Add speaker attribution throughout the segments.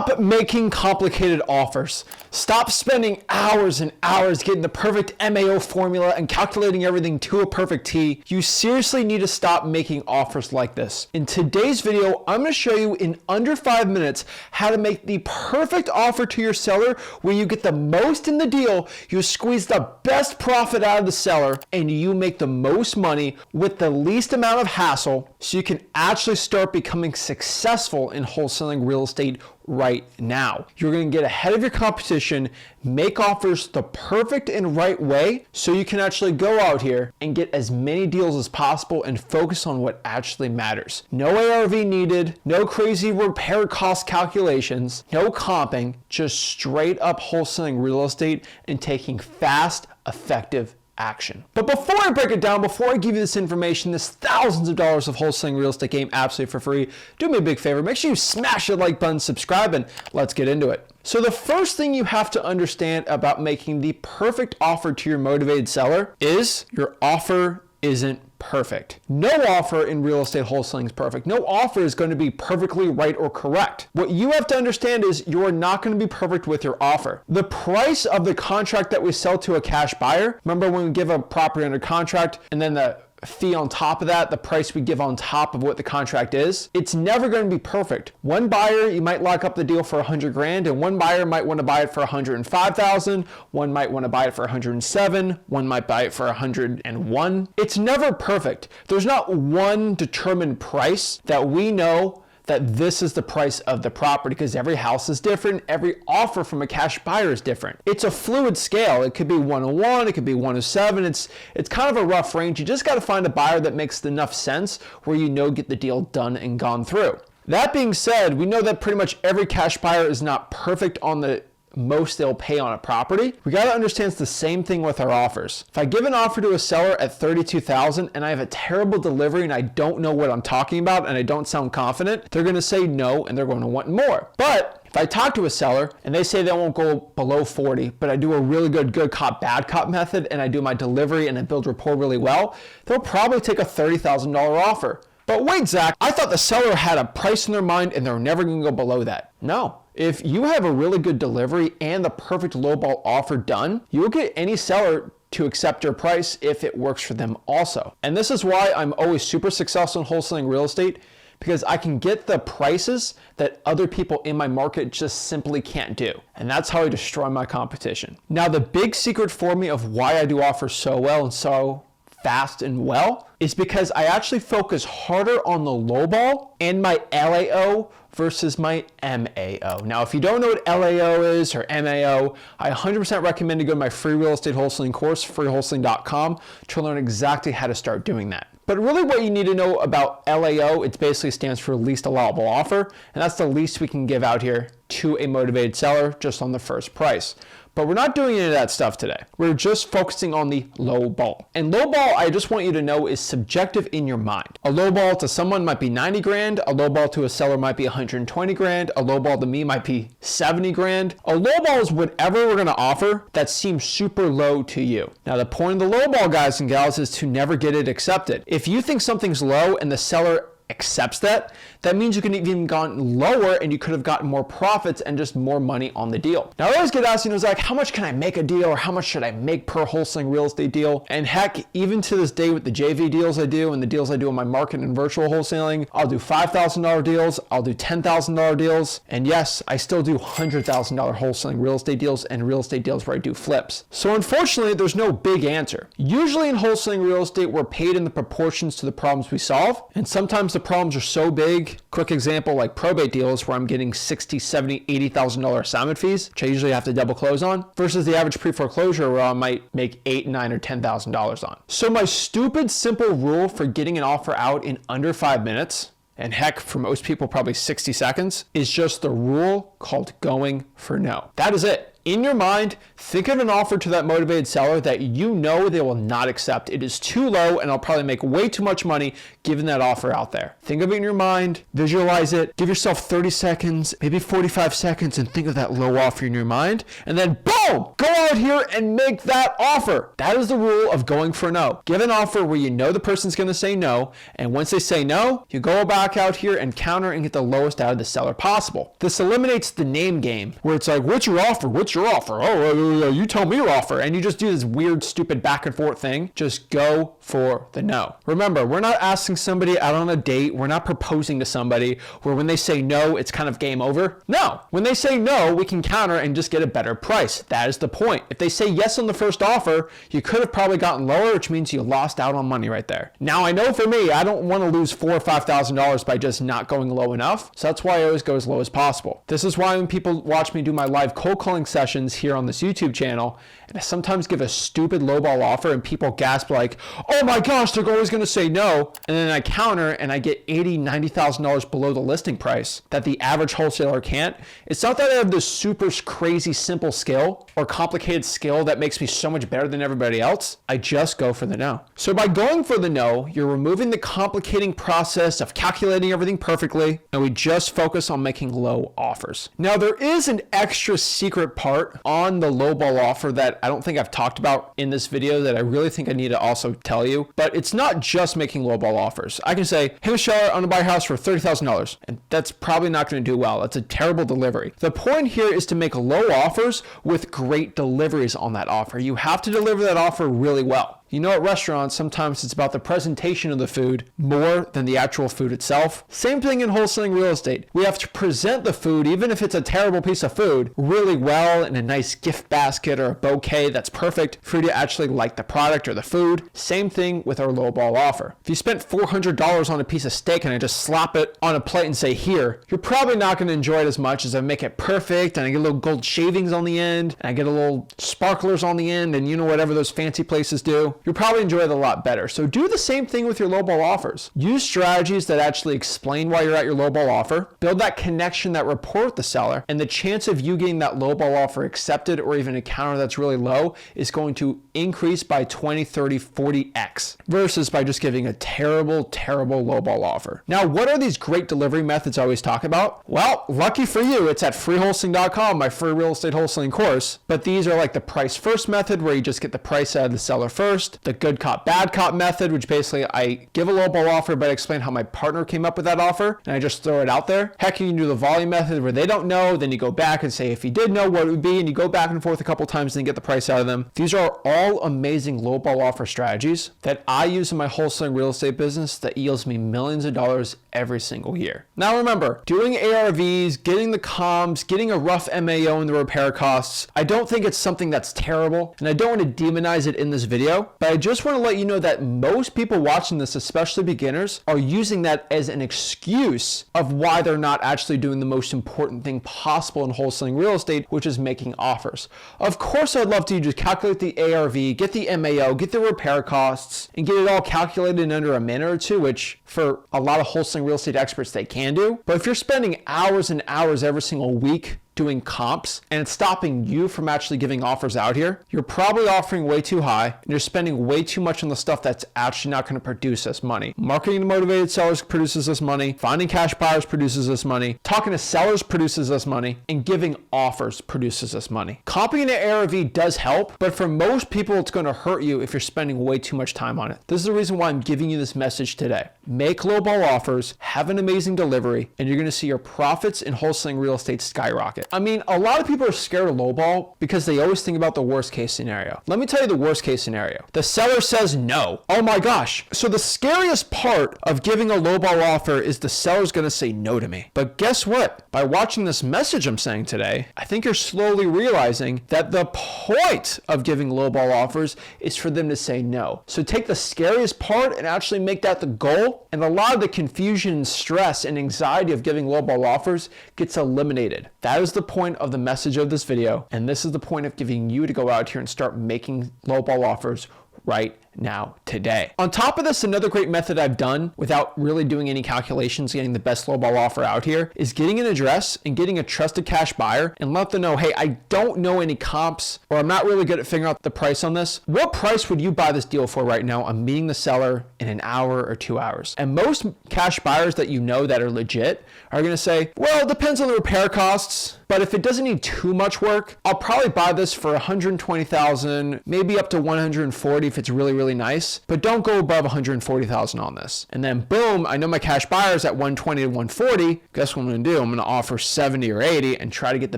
Speaker 1: Stop making complicated offers. Stop spending hours and hours getting the perfect MAO formula and calculating everything to a perfect T. You seriously need to stop making offers like this. In today's video, I'm going to show you in under 5 minutes how to make the perfect offer to your seller where you get the most in the deal, you squeeze the best profit out of the seller, and you make the most money with the least amount of hassle so you can actually start becoming successful in wholesaling real estate right now. You're going to get ahead of your competition, make offers the perfect and right way so you can actually go out here and get as many deals as possible and focus on what actually matters. No ARV needed, no crazy repair cost calculations, no comping, just straight up wholesaling real estate and taking fast, effective action. But before I break it down, before I give you this information, this thousands of dollars of wholesaling real estate game absolutely for free, do me a big favor, make sure you smash the like button, subscribe, and let's get into it. So the first thing you have to understand about making the perfect offer to your motivated seller is your offer isn't perfect. No offer in real estate wholesaling is perfect. No offer is going to be perfectly right or correct. What you have to understand is you are not going to be perfect with your offer. The price of the contract that we sell to a cash buyer, remember when we give a property under contract and then the fee on top of that, the price we give on top of what the contract is, it's never going to be perfect. One buyer, you might lock up the deal for 100 grand, and one buyer might want to buy it for 105,000, one might want to buy it for 107, one might buy it for 101. It's never perfect. There's not one determined price that we know that this is the price of the property, because every house is different. Every offer from a cash buyer is different. It's a fluid scale. It could be 101, it could be 107. It's kind of a rough range. You just got to find a buyer that makes enough sense where you know get the deal done and gone through. That being said, we know that pretty much every cash buyer is not perfect on the most they'll pay on a property. We got to understand it's the same thing with our offers. If I give an offer to a seller at $32,000 and I have a terrible delivery and I don't know what I'm talking about and I don't sound confident, they're going to say no and they're going to want more. But if I talk to a seller and they say they won't go below 40, but I do a really good cop, bad cop method and I do my delivery and I build rapport really well, they'll probably take a $30,000 offer. But wait, Zach, I thought the seller had a price in their mind and they're never going to go below that. No. If you have a really good delivery and the perfect lowball offer done, you'll get any seller to accept your price if it works for them also. And this is why I'm always super successful in wholesaling real estate, because I can get the prices that other people in my market just simply can't do. And that's how I destroy my competition. Now, the big secret for me of why I do offers so well and so fast and well is because I actually focus harder on the lowball and my LAO versus my MAO. Now, if you don't know what LAO is or MAO, I 100% recommend to go to my free real estate wholesaling course, freewholesaling.com, to learn exactly how to start doing that. But really what you need to know about LAO, it basically stands for least allowable offer, and that's the least we can give out here to a motivated seller just on the first price. But we're not doing any of that stuff today. We're just focusing on the low ball. And low ball, I just want you to know, is subjective in your mind. A low ball to someone might be 90 grand. A low ball to a seller might be 120 grand. A low ball to me might be 70 grand. A low ball is whatever we're gonna offer that seems super low to you. Now, the point of the low ball, guys and gals, is to never get it accepted. If you think something's low and the seller accepts that, that means you could have even gone lower and you could have gotten more profits and just more money on the deal. Now, I always get asked, Zach, how much can I make a deal, or how much should I make per wholesaling real estate deal? And heck, even to this day with the JV deals I do and the deals I do in my market and virtual wholesaling, I'll do $5,000 deals, I'll do $10,000 deals, and yes, I still do $100,000 wholesaling real estate deals and real estate deals where I do flips. So unfortunately, there's no big answer. Usually in wholesaling real estate, we're paid in the proportions to the problems we solve, and sometimes the problems are so big. Quick example, like probate deals where I'm getting $60,000, $70,000, $80,000 assignment fees, which I usually have to double close on, versus the average pre-foreclosure where I might make $8,000, $9,000, or $10,000 on. So my stupid simple rule for getting an offer out in under 5 minutes, and heck, for most people, probably 60 seconds, is just the rule called going for no. That is it. In your mind, think of an offer to that motivated seller that you know they will not accept. It is too low and I'll probably make way too much money given that offer out there. Think of it in your mind, visualize it, give yourself 30 seconds, maybe 45 seconds, and think of that low offer in your mind, and then boom, go out here and make that offer. That is the rule of going for no. Give an offer where you know the person's going to say no, and once they say no, you go back out here and counter and get the lowest out of the seller possible. This eliminates the name game where it's like, what's your offer? What's your offer? Oh, you tell me your offer. And you just do this weird, stupid back and forth thing. Just go for the no. Remember, we're not asking somebody out on a date. We're not proposing to somebody where when they say no, it's kind of game over. No, when they say no, we can counter and just get a better price. That is the point. If they say yes on the first offer, you could have probably gotten lower, which means you lost out on money right there. Now, I know for me, I don't want to lose $4,000 or $5,000 by just not going low enough. So that's why I always go as low as possible. This is why when people watch me do my live cold calling sessions here on this YouTube channel, and I sometimes give a stupid lowball offer and people gasp like, oh my gosh, they're always going to say no. And then I counter and I get $80,000, $90,000 below the listing price that the average wholesaler can't. It's not that I have this super crazy simple skill or complicated skill that makes me so much better than everybody else. I just go for the no. So by going for the no, you're removing the complicating process of calculating everything perfectly, and we just focus on making low offers. Now, there is an extra secret part on the lowball offer that I don't think I've talked about in this video that I really think I need to also tell you, but it's not just making lowball offers. I can say, hey Michelle, I want to buy a house for $30,000, and that's probably not going to do well. That's a terrible delivery. The point here is to make low offers with great deliveries on that offer. You have to deliver that offer really well. You know, at restaurants, sometimes it's about the presentation of the food more than the actual food itself. Same thing in wholesaling real estate. We have to present the food, even if it's a terrible piece of food, really well in a nice gift basket or a bouquet that's perfect for you to actually like the product or the food. Same thing with our lowball offer. If you spent $400 on a piece of steak and I just slap it on a plate and say, here, you're probably not going to enjoy it as much as I make it perfect and I get little gold shavings on the end and I get a little sparklers on the end and you know, whatever those fancy places do. You'll probably enjoy it a lot better. So do the same thing with your lowball offers. Use strategies that actually explain why you're at your lowball offer. Build that connection, that rapport with the seller, and the chance of you getting that lowball offer accepted or even a counter that's really low is going to increase by 20, 30, 40x versus by just giving a terrible lowball offer. Now, what are these great delivery methods I always talk about? Well, lucky for you, it's at freewholesaling.com, my free real estate wholesaling course. But these are like the price first method where you just get the price out of the seller first. The good cop, bad cop method, which basically I give a lowball offer, but I explain how my partner came up with that offer, and I just throw it out there. Heck, you can do the volume method where they don't know, then you go back and say, if you did know what it would be, and you go back and forth a couple times and get the price out of them. These are all amazing lowball offer strategies that I use in my wholesaling real estate business that yields me millions of dollars every single year. Now remember, doing ARVs, getting the comms, getting a rough MAO and the repair costs, I don't think it's something that's terrible, and I don't want to demonize it in this video, but I just want to let you know that most people watching this, especially beginners, are using that as an excuse of why they're not actually doing the most important thing possible in wholesaling real estate, which is making offers. Of course, I'd love to just calculate the ARV, get the MAO, get the repair costs, and get it all calculated in under a minute or two, which for a lot of wholesaling real estate experts, they can do. But if you're spending hours and hours every single week doing comps and it's stopping you from actually giving offers out here, you're probably offering way too high and you're spending way too much on the stuff that's actually not going to produce us money. Marketing to motivated sellers produces us money. Finding cash buyers produces us money. Talking to sellers produces us money. And giving offers produces us money. Comping an ARV does help, but for most people, it's going to hurt you if you're spending way too much time on it. This is the reason why I'm giving you this message today. Make lowball offers, have an amazing delivery, and you're going to see your profits in wholesaling real estate skyrocket. I mean, a lot of people are scared of lowball because they always think about the worst case scenario. Let me tell you the worst case scenario. The seller says no. Oh my gosh. So the scariest part of giving a lowball offer is the seller's going to say no to me. But guess what? By watching this message I'm saying today, I think you're slowly realizing that the point of giving lowball offers is for them to say no. So take the scariest part and actually make that the goal, and a lot of the confusion, stress, and anxiety of giving lowball offers gets eliminated. That is the point of the message of this video, and this is the point of giving you to go out here and start making lowball offers right now today. On top of this, another great method I've done without really doing any calculations, getting the best lowball offer out here, is getting an address and getting a trusted cash buyer and let them know, hey, I don't know any comps, or I'm not really good at figuring out the price on this. What price would you buy this deal for right now? I'm meeting the seller in an hour or 2 hours. And most cash buyers that you know that are legit are going to say, well, it depends on the repair costs, but if it doesn't need too much work, I'll probably buy this for $120,000, maybe up to $140 if it's really nice, but don't go above $140,000 on this. And then boom, I know my cash buyer's at $120 to $140. Guess what I'm going to do? I'm going to offer $70 or $80 and try to get the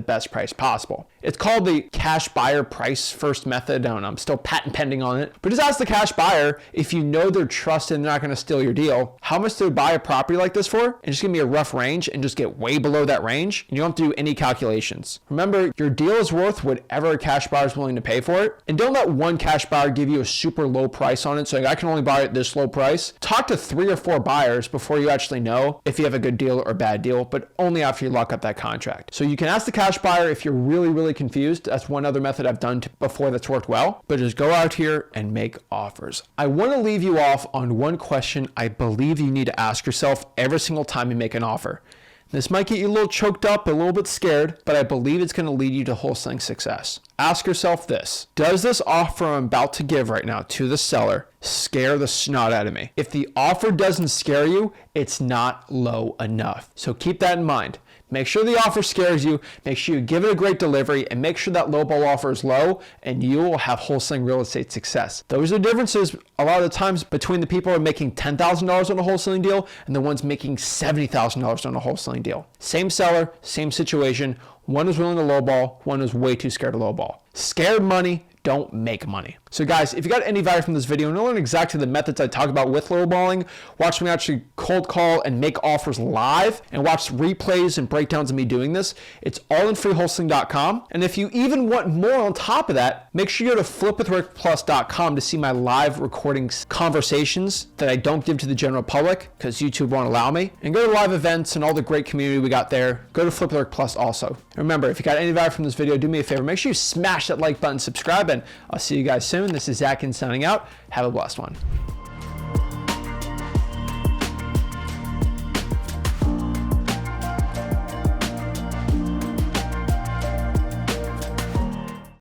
Speaker 1: best price possible. It's called the cash buyer price first method. I don't know, I'm still patent pending on it, but just ask the cash buyer, if you know they're trusted and they're not going to steal your deal, how much they would buy a property like this for, and just give me a rough range and just get way below that range, and you don't have to do any calculations. Remember, your deal is worth whatever a cash buyer is willing to pay for it, and don't let one cash buyer give you a super low price on it, so I can only buy it at this low price. Talk to 3 or 4 buyers before you actually know if you have a good deal or bad deal, but only after you lock up that contract. So you can ask the cash buyer if you're really confused. That's one other method I've done before that's worked well, but just go out here and make offers. I want to leave you off on one question I believe you need to ask yourself every single time you make an offer. This might get you a little choked up, a little bit scared, but I believe it's going to lead you to wholesaling success. Ask yourself this: does this offer I'm about to give right now to the seller scare the snot out of me? If the offer doesn't scare you, it's not low enough. So keep that in mind. Make sure the offer scares you, make sure you give it a great delivery, and make sure that lowball offer is low, and you will have wholesaling real estate success. Those are the differences a lot of the times between the people who are making $10,000 on a wholesaling deal and the ones making $70,000 on a wholesaling deal. Same seller, same situation. One is willing to lowball, one is way too scared to lowball. Scared money don't make money. So guys, if you got any value from this video and you learn exactly the methods I talk about with lowballing, watch me actually cold call and make offers live, and watch replays and breakdowns of me doing this. It's all in freewholesaling.com. And if you even want more on top of that, make sure you go to flipwithrickplus.com to see my live recordings, conversations that I don't give to the general public because YouTube won't allow me. And go to live events and all the great community we got there. Go to Flip with Rick Plus also. Remember, if you got any value from this video, do me a favor. Make sure you smash that like button, subscribe, and I'll see you guys soon. This is Zach Ginn signing out. Have a blessed one.